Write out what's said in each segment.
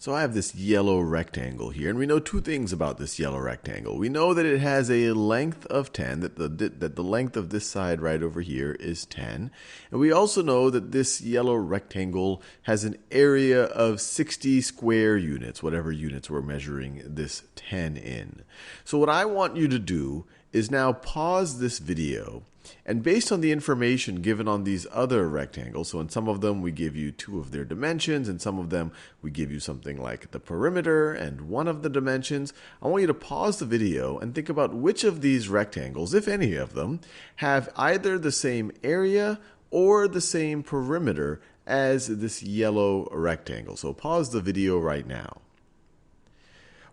So I have this yellow rectangle here, and we know two things about this yellow rectangle. We know that it has a length of 10, that the length of this side right over here is 10. And we also know that this yellow rectangle has an area of 60 square units, whatever units we're measuring this 10 in. So what I want you to do is now pause this video, and based on the information given on these other rectangles, so in some of them we give you two of their dimensions, and some of them we give you something like the perimeter and one of the dimensions, I want you to pause the video and think about which of these rectangles, if any of them, have either the same area or the same perimeter as this yellow rectangle. So pause the video right now.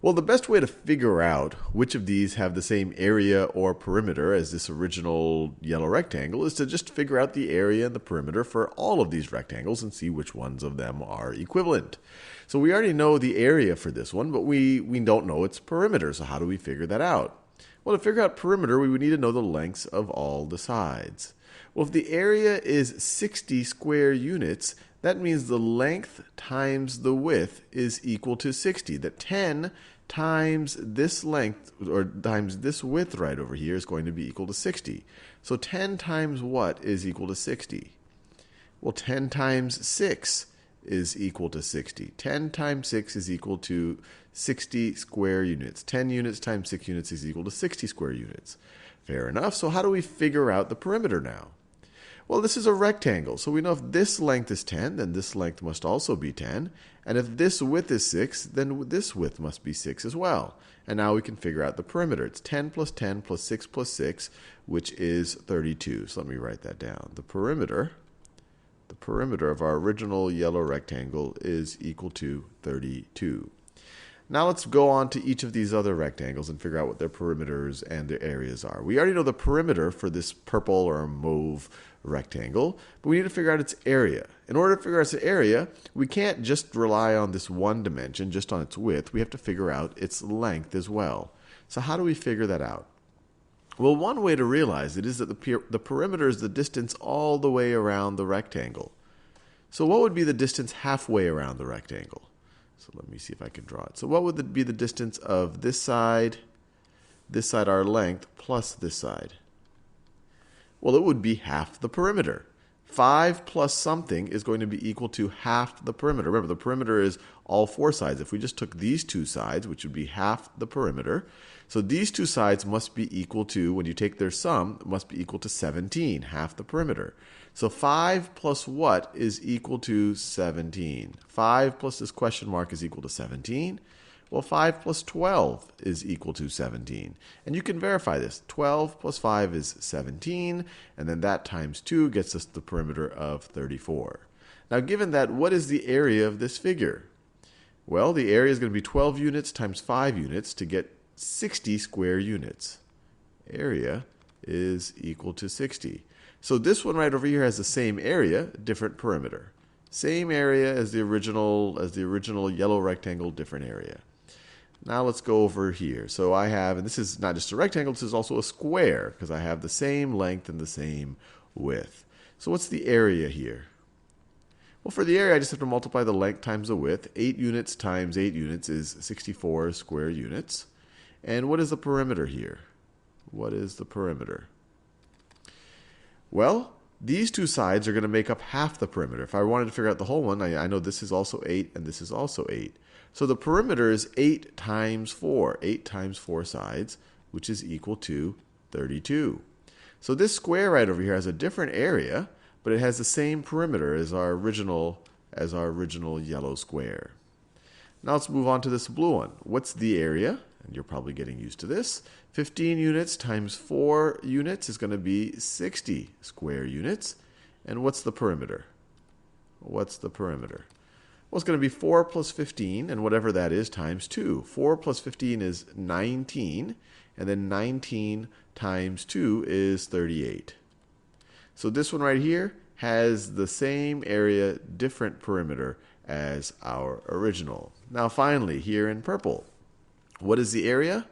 Well, the best way to figure out which of these have the same area or perimeter as this original yellow rectangle is to just figure out the area and the perimeter for all of these rectangles and see which ones of them are equivalent. So we already know the area for this one, but we don't know its perimeter. So how do we figure that out? Well, to figure out perimeter, we would need to know the lengths of all the sides. Well, if the area is 60 square units, that means the length times the width is equal to 60. That 10 times this length, or times this width right over here, is going to be equal to 60. So 10 times what is equal to 60? Well, 10 times 6 is equal to 60. 10 times 6 is equal to 60 square units. 10 units times 6 units is equal to 60 square units. Fair enough. So how do we figure out the perimeter now? Well, this is a rectangle, so we know if this length is 10, then this length must also be 10. And if this width is 6, then this width must be 6 as well. And now we can figure out the perimeter. It's 10 plus 10 plus 6 plus 6, which is 32. So let me write that down. The perimeter of our original yellow rectangle is equal to 32. Now let's go on to each of these other rectangles and figure out what their perimeters and their areas are. We already know the perimeter for this purple or mauve rectangle, but we need to figure out its area. In order to figure out its area, we can't just rely on this one dimension, just on its width. We have to figure out its length as well. So how do we figure that out? Well, one way to realize it is that the perimeter is the distance all the way around the rectangle. So what would be the distance halfway around the rectangle? So let me see if I can draw it. So what would be the distance of this side, our length, plus this side? Well, it would be half the perimeter. 5 plus something is going to be equal to half the perimeter. Remember, the perimeter is all four sides. If we just took these two sides, which would be half the perimeter, so these two sides must be equal to, when you take their sum, must be equal to 17, half the perimeter. So 5 plus what is equal to 17? 5 plus this question mark is equal to 17. Well, 5 plus 12 is equal to 17. And you can verify this. 12 plus 5 is 17, and then that times 2 gets us the perimeter of 34. Now, given that, what is the area of this figure? Well, the area is going to be 12 units times 5 units to get 60 square units. Area is equal to 60. So this one right over here has the same area, different perimeter. Same area as the original yellow rectangle, different area. Now let's go over here. So I have, and this is not just a rectangle, this is also a square, because I have the same length and the same width. So what's the area here? Well, for the area, I just have to multiply the length times the width. 8 units times 8 units is 64 square units. And what is the perimeter here? What is the perimeter? Well, these two sides are going to make up half the perimeter. If I wanted to figure out the whole one, I know this is also 8 and this is also 8. So the perimeter is 8 times 4. 8 times 4 sides, which is equal to 32. So this square right over here has a different area, but it has the same perimeter as our original yellow square. Now let's move on to this blue one. What's the area? And you're probably getting used to this. 15 units times 4 units is going to be 60 square units. And what's the perimeter? What's the perimeter? Well, it's going to be 4 plus 15, and whatever that is, times 2. 4 plus 15 is 19, and then 19 times 2 is 38. So this one right here has the same area, different perimeter as our original. Now finally, here in purple, what is the area?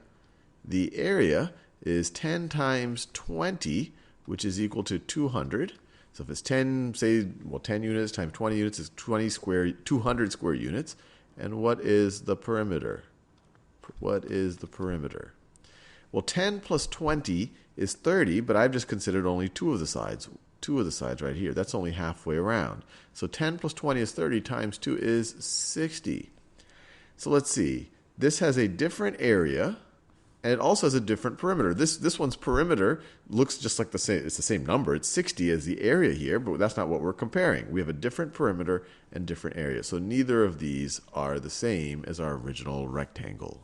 The area is 10 times 20, which is equal to 200. So if it's 10, say, well, 10 units times 20 units is 200 square units. And what is the perimeter? What is the perimeter? Well, 10 plus 20 is 30, but I've just considered only two of the sides. Two of the sides right here. That's only halfway around. So 10 plus 20 is 30 times 2 is 60. So let's see. This has a different area, and it also has a different perimeter. This one's perimeter looks just like the same. It's the same number. It's 60 as the area here, but that's not what we're comparing. We have a different perimeter and different area. So neither of these are the same as our original rectangle.